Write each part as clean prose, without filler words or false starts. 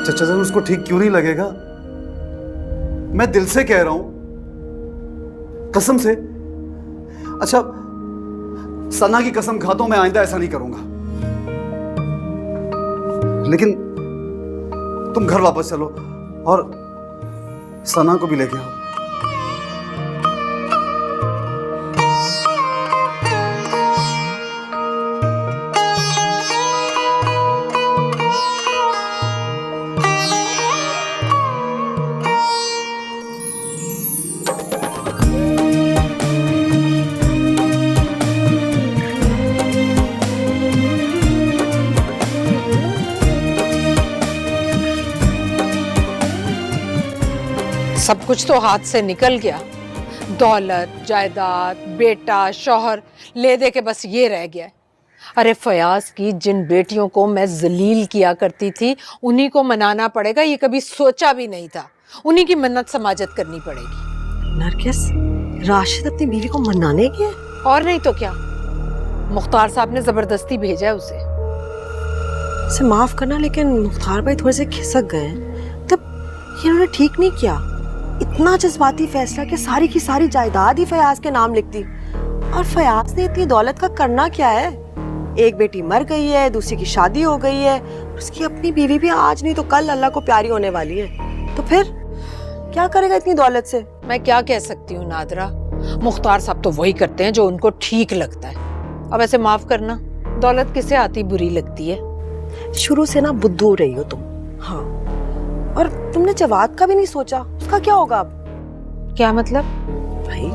चचा जान उसको ठीक क्यों नहीं लगेगा? मैं दिल से कह रहा हूं, कसम से। अच्छा, सना की कसम खाता हूं मैं आइंदा ऐसा नहीं करूंगा। लेकिन तुम घर वापस चलो और सना को भी लेके आओ। सब कुछ तो हाथ से निकल गया, दौलत, जायदाद, बेटा, शौहर ले दे के बस ये रह गया। अरे फयाज की जिन बेटियों को मैं जलील किया करती थी उन्हीं को मनाना पड़ेगा, ये कभी सोचा भी नहीं था। उन्हीं की मन्नत समाजत करनी पड़ेगी। नरगिस, राशिद अपनी बीवी को मनाने गया? और नहीं तो क्या, मुख्तार साहब ने जबरदस्ती भेजा है उसे। इसे माफ करना, लेकिन मुख्तार भाई थोड़े से खिसक गए। तब ये उन्होंने ठीक नहीं किया। इतना जज्बाती फैसला कि सारी की सारी जायदाद ही फयाज के नाम लिख दी। और फयाज ने इतनी दौलत का करना क्या है? एक बेटी मर गई है, दूसरी की शादी हो गई है, उसकी अपनी बीवी भी आज नहीं तो कल अल्लाह को प्यारी होने वाली है। तो फिर क्या करेगा इतनी दौलत से? मैं क्या कह सकती हूँ नादरा, मुख्तार साहब तो वही करते हैं जो उनको ठीक लगता है। अब ऐसे माफ करना, दौलत किसे आती बुरी लगती है। शुरू से ना बुद्धू रही हो तुम। हाँ, और तुमने जवाद का भी नहीं सोचा, उसका क्या होगा अब? क्या मतलब? भाई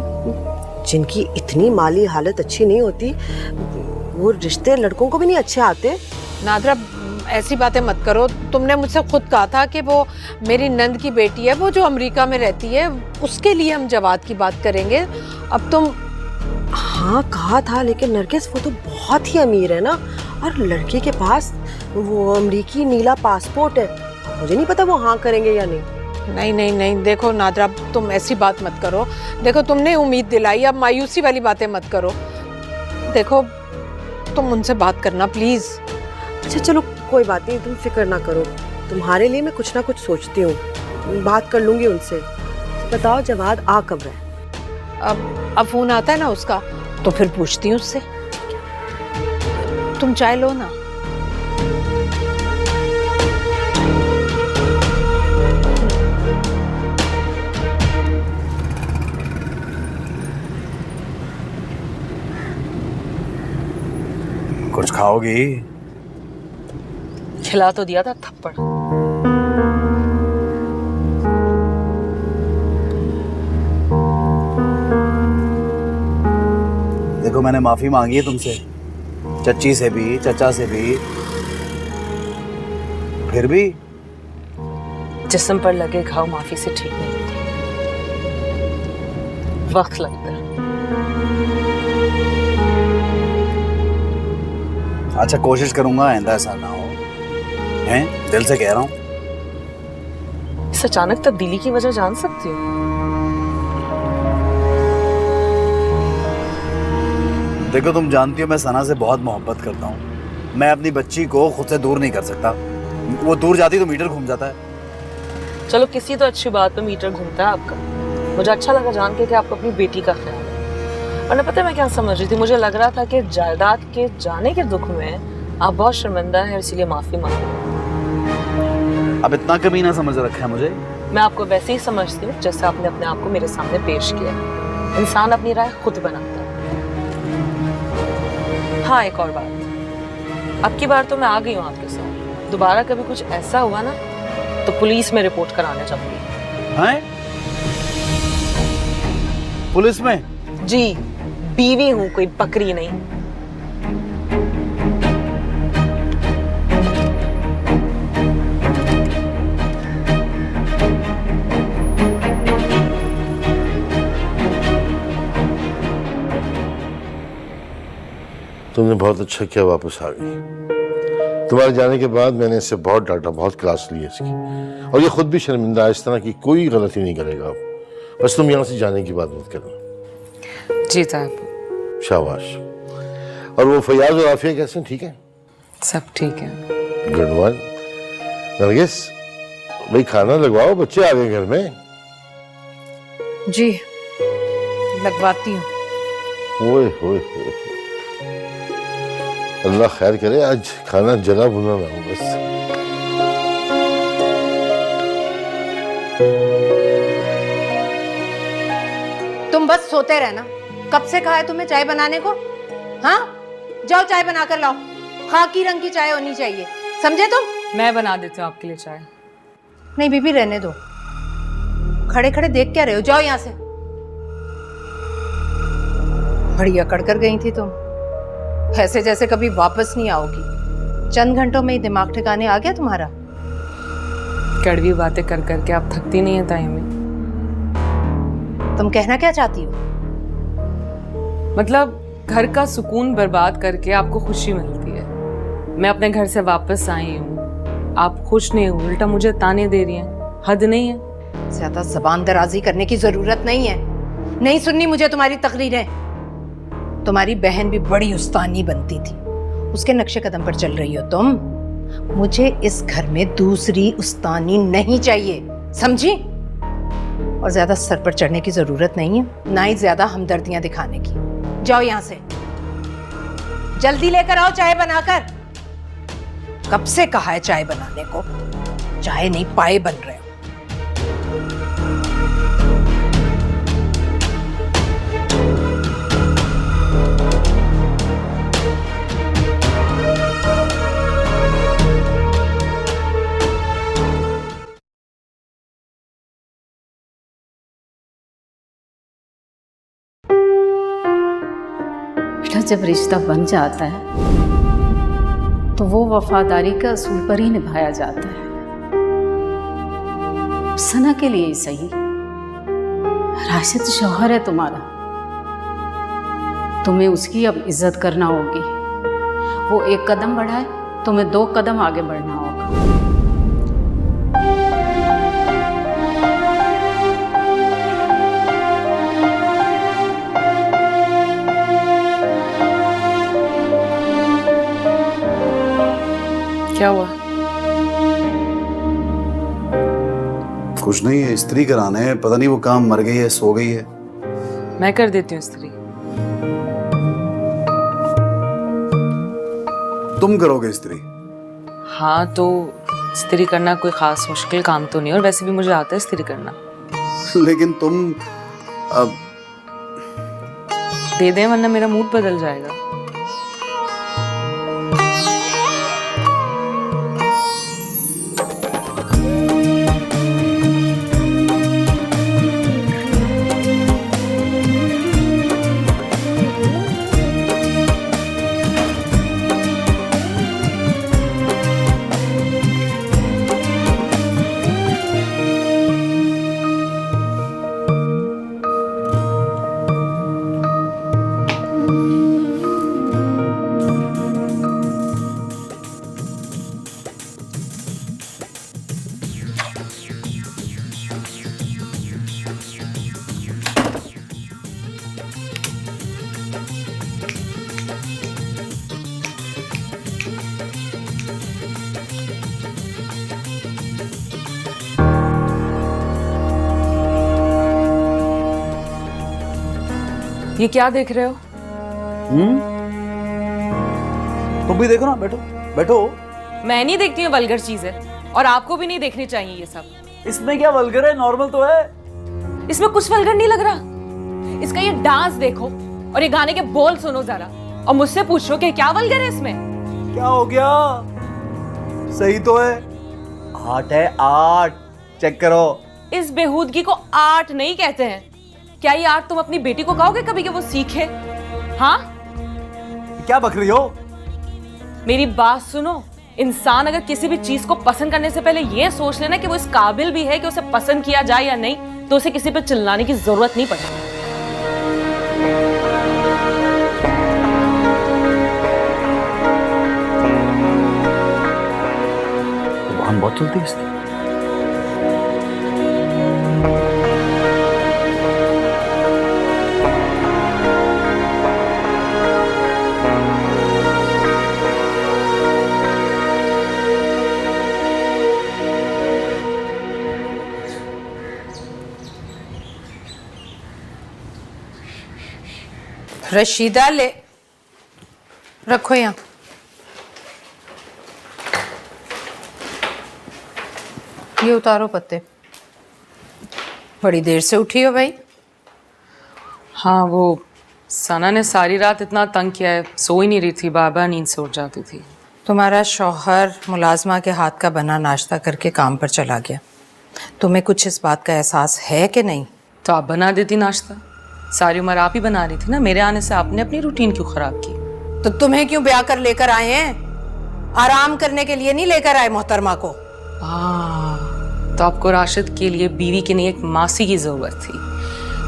जिनकी इतनी माली हालत अच्छी नहीं होती, वो रिश्ते लड़कों को भी नहीं अच्छे आते। नादरा ऐसी बातें मत करो। तुमने मुझसे खुद कहा था कि वो मेरी नंद की बेटी है, वो जो अमेरिका में रहती है, उसके लिए हम जवाद की बात करेंगे। अब तुम। हाँ कहा था, लेकिन नरगिस वो तो बहुत ही अमीर है ना, और लड़के के पास वो अमेरिकी नीला पासपोर्ट है। मुझे नहीं पता वो हाँ करेंगे या नहीं। नहीं नहीं नहीं, देखो नादरा तुम ऐसी बात मत करो। देखो तुमने उम्मीद दिलाई, अब मायूसी वाली बातें मत करो। देखो तुम उनसे बात करना प्लीज। अच्छा चलो कोई बात नहीं, तुम फिक्र ना करो। तुम्हारे लिए मैं कुछ ना कुछ सोचती हूँ, बात कर लूंगी उनसे। बताओ जवाद आ कब रहा है? अब फोन आता है ना उसका, तो फिर पूछती हूँ उससे। तुम चाय लो ना। कुछ खाओगी? खिला तो दिया था थप्पड़। देखो मैंने माफी मांगी है तुमसे, चच्ची से भी, चचा से भी, फिर भी जिस्म पर लगे घाव माफी से ठीक नहीं होते, वक्त लगता है। अच्छा कोशिश करूंगा आइंदा ऐसा ना हो, हैं? दिल से कह रहा हूं। इस अचानक तब्दीली की वजह जान सकती हूँ? देखो तुम जानती हो मैं सना से बहुत मोहब्बत करता हूँ। मैं अपनी बच्ची को खुद से दूर नहीं कर सकता। वो दूर जाती तो मीटर घूम जाता है। चलो किसी तो अच्छी बात पे मीटर घूमता है आपका। मुझे अच्छा लगा जान के कि आपको अपनी बेटी का ख्याल है। और पता है मैं क्या समझ रही थी, मुझे लग रहा था कि जायदाद के जाने के दुख में आप बहुत शर्मिंदा हैं, इसीलिए माफी मांगो। अब इतना कभी ना समझ रखा है मुझे। मैं आपको वैसे ही समझती हूँ जैसे आपने अपने आप को मेरे सामने पेश किया। इंसान अपनी राय खुद बनाता है। हाँ एक और बात, अब की बार तो मैं आ गई हूँ आपके साथ। दोबारा कभी कुछ ऐसा हुआ ना तो पुलिस में रिपोर्ट कराने चाहूंगी। हैं? पुलिस में? जी, बीवी हूँ, कोई बकरी नहीं। तुमने बहुत अच्छा किया वापस आ गई। तुम्हारे जाने के बाद मैंने इससे बहुत डांटा, बहुत क्लास ली इसकी, और ये खुद भी शर्मिंदा है। इस तरह की कोई गलती नहीं करेगा अब। बस तुम यहाँ से जाने की बात मत करना। जी साहब। शाबाश। और वो फयाज और आफिया कैसे हैं? ठीक है? सब ठीक है। Good one. नरगिस भाई खाना लगवाओ, बच्चे आ गए घर में। जी लगवाती हूँ। ओए होए होए, अल्लाह खैर करे, आज खाना जला भुना ना हो बस। तुम बस सोते रहना। कब से कहा है तुम्हें चाय बनाने को? हाँ, जाओ चाय बना कर लाओ। खाकी रंग की चाय होनी चाहिए, समझे तुम? मैं बना देती हूँ आपके लिए चाय। नहीं बीबी, रहने दो। खड़े खड़े देख क्या रहे हो? जाओ यहाँ से। बड़ी अकड़ कर गई थी तुम, ऐसे जैसे कभी वापस नहीं आओगी। चंद घंटों में ही दिमाग ठिकाने आ गया तुम्हारा। कड़वी बातें कर करके आप थकती नहीं है ताई अम्मी? तुम कहना क्या चाहती हो? मतलब घर का सुकून बर्बाद करके आपको खुशी मिलती है। मैं अपने घर से वापस आई हूँ, आप खुश नहीं हो, उल्टा मुझे ताने दे रही हैं। हद नहीं है? ज्यादा जबान दराजी करने की जरूरत नहीं है। नहीं सुननी मुझे तुम्हारी तकरीरें। तुम्हारी बहन भी बड़ी उस्तानी बनती थी, उसके नक्शे कदम पर चल रही हो तुम। मुझे इस घर में दूसरी उस्तानी नहीं चाहिए, समझी? और ज्यादा सर पर चढ़ने की जरूरत नहीं है, ना ही ज्यादा हमदर्दियां दिखाने की। जाओ यहां से, जल्दी लेकर आओ चाय बनाकर। कब से कहा है चाय बनाने को, चाय नहीं पाए बन रहे हो। बेटा, जब रिश्ता बन जाता है तो वो वफादारी का असूल पर ही निभाया जाता है। सना के लिए ही सही। राशिद शौहर है तुम्हारा, तुम्हें उसकी अब इज्जत करना होगी। वो एक कदम बढ़ाए, तुम्हें 2 कदम आगे बढ़ना होगा। क्या हुआ? कुछ नहीं है, इस्त्री कराने हैं। पता नहीं वो काम मर गई है, सो गई है। मैं कर देती हूँ इस्त्री। तुम करोगे इस्त्री? हाँ, तो इस्त्री करना कोई खास मुश्किल काम तो नहीं, और वैसे भी मुझे आता है इस्त्री करना। लेकिन तुम अब दे दें, वरना मेरा मूड बदल जाएगा। ये क्या देख रहे हो? तुम भी देखो ना, बैठो बैठो। मैं नहीं देखती हूँ वल्गर चीजें, और आपको भी नहीं देखनी चाहिए ये सब। इसमें क्या वल्गर है, नॉर्मल तो है। इसमें कुछ वल्गर नहीं लग रहा। इसका ये डांस देखो और ये गाने के बोल सुनो जरा, और मुझसे पूछो कि क्या वल्गर है इसमें। क्या हो गया? सही तो है, आर्ट है आर्ट, चेक करो। इस बेहूदगी को आर्ट नहीं कहते हैं। क्या ये आर्ट तुम अपनी बेटी को कहोगे कभी कि वो सीखे? हाँ, क्या बक रही हो? मेरी बात सुनो। इंसान अगर किसी भी चीज को पसंद करने से पहले ये सोच लेना कि वो इस काबिल भी है कि उसे पसंद किया जाए या नहीं, तो उसे किसी पे चिल्लाने की जरूरत नहीं पड़ती। वाहन बहुत चलती है इसकी। रशीदा ले रखो यहाँ। ये उतारो पत्ते। बड़ी देर से उठी हो भाई? हाँ, वो सना ने सारी रात इतना तंग किया है, सो ही नहीं रही थी, बार बार नींद से उठ जाती थी। तुम्हारा शौहर मुलाजमा के हाथ का बना नाश्ता करके काम पर चला गया। तुम्हें कुछ इस बात का एहसास है कि नहीं? तो आप बना देती नाश्ता, सारी उम्र आप ही बना रही थी ना, मेरे आने से आपने अपनी रूटीन क्यों खराब की? तो तुम्हें क्यों ब्याह कर लेकर आए हैं? आराम करने के लिए नहीं लेकर आए मोहतरमा को। तो आपको राशिद के लिए बीवी की नहीं एक मासी की जरूरत थी,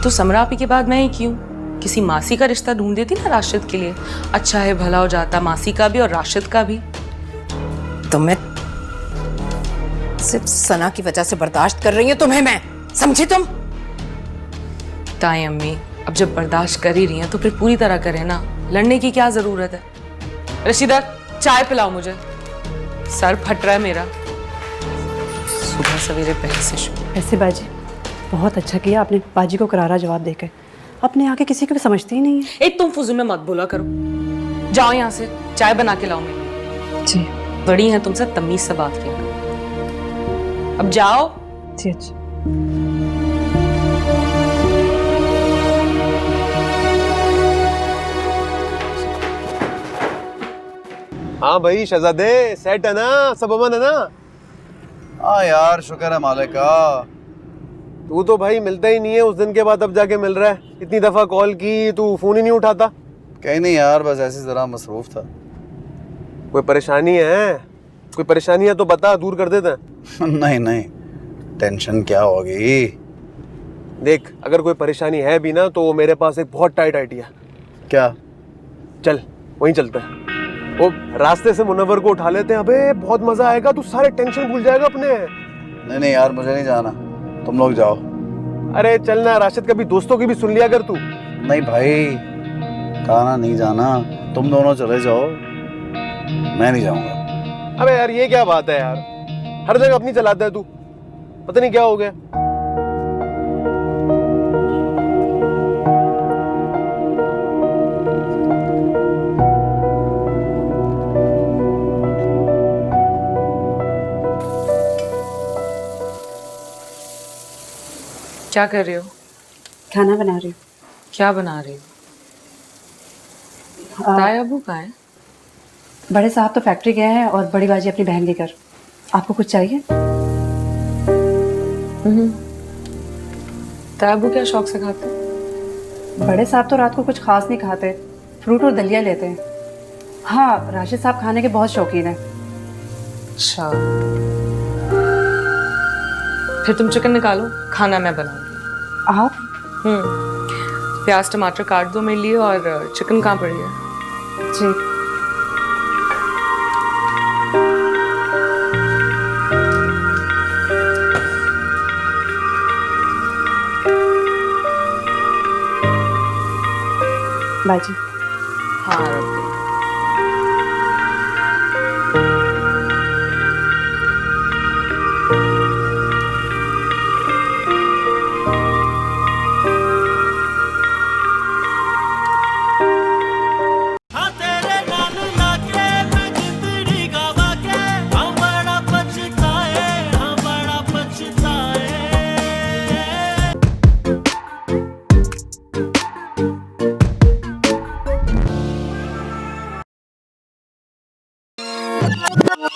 तो समरापी के बाद मैं ही क्यों किसी मासी का रिश्ता ढूंढ देती ना राशिद के लिए। अच्छा है, भला हो जाता मासी का भी और राशिद का भी। तुम्हें सिर्फ सना की वजह से बर्दाश्त कर रही हूं तुम्हें मैं, समझी तुम? ताई अम्मी, अब जब बर्दाश्त कर ही रही हैं तो फिर पूरी तरह करें ना, लड़ने की क्या जरूरत है। रशीदा, चाय पिलाओ मुझे, सर फट रहा है मेरा सुबह सवेरे पहले से शुरू। ऐसे बाजी, बहुत अच्छा किया आपने बाजी को करारा जवाब देकर। अपने आके किसी को भी समझती ही नहीं है। तुम फुजूल में मत बोला करो, जाओ यहाँ से, चाय बना के लाओ मेरे लिए। जी बड़ी हैं तुमसे, तमीज से बात किया करो। अब जाओ। जी अच्छा। हाँ भाई शहजादे, सेट है ना, सब अमन है ना? हाँ यार, शुक्र है मालिक का। तू तो भाई मिलता ही नहीं है, उस दिन के बाद अब जाके मिल रहा है। इतनी दफा कॉल की, तू फोन ही नहीं उठाता। कहीं नहीं यार, बस ऐसे जरा मसरूफ था। कोई परेशानी है? कोई परेशानी है तो बता, दूर कर देते हैं। नहीं नहीं, टेंशन क्या होगी। देख, अगर कोई परेशानी है भी ना तो मेरे पास एक बहुत टाइट आइडिया। क्या? चल वहीं चलते हैं, वो रास्ते से मुनव्वर को उठा लेते हैं। अबे बहुत मजा आएगा, तू सारे टेंशन भूल जाएगा अपने। नहीं नहीं यार, मुझे नहीं जाना, तुम लोग जाओ। अरे चलना, राशिद का भी दोस्तों की भी सुन लिया कर तू। नहीं भाई, कहा ना नहीं जाना, तुम दोनों चले जाओ, मैं नहीं जाऊंगा। अबे यार ये क्या बात है यार, हर जगह अपनी चलाता है तू, पता नहीं क्या हो गया। क्या कर रही हो? खाना बना रही हूँ। क्या बना रही हो? ताया अबू कहाँ है? बड़े साहब तो फैक्ट्री गए हैं और बड़ी बाजी अपनी बहन लेकर। आपको कुछ चाहिए? ताया अबू क्या शौक से खाते? बड़े साहब तो रात को कुछ खास नहीं खाते, फ्रूट और दलिया लेते हैं। हाँ, राशिद साहब खाने के बहुत शौकीन है। अच्छा, फिर तुम चिकन निकालो, खाना मैं बनाऊंगी। आप? प्याज टमाटर काट दो मेरे लिए, और चिकन कहाँ पड़ी है? जी। बाजी।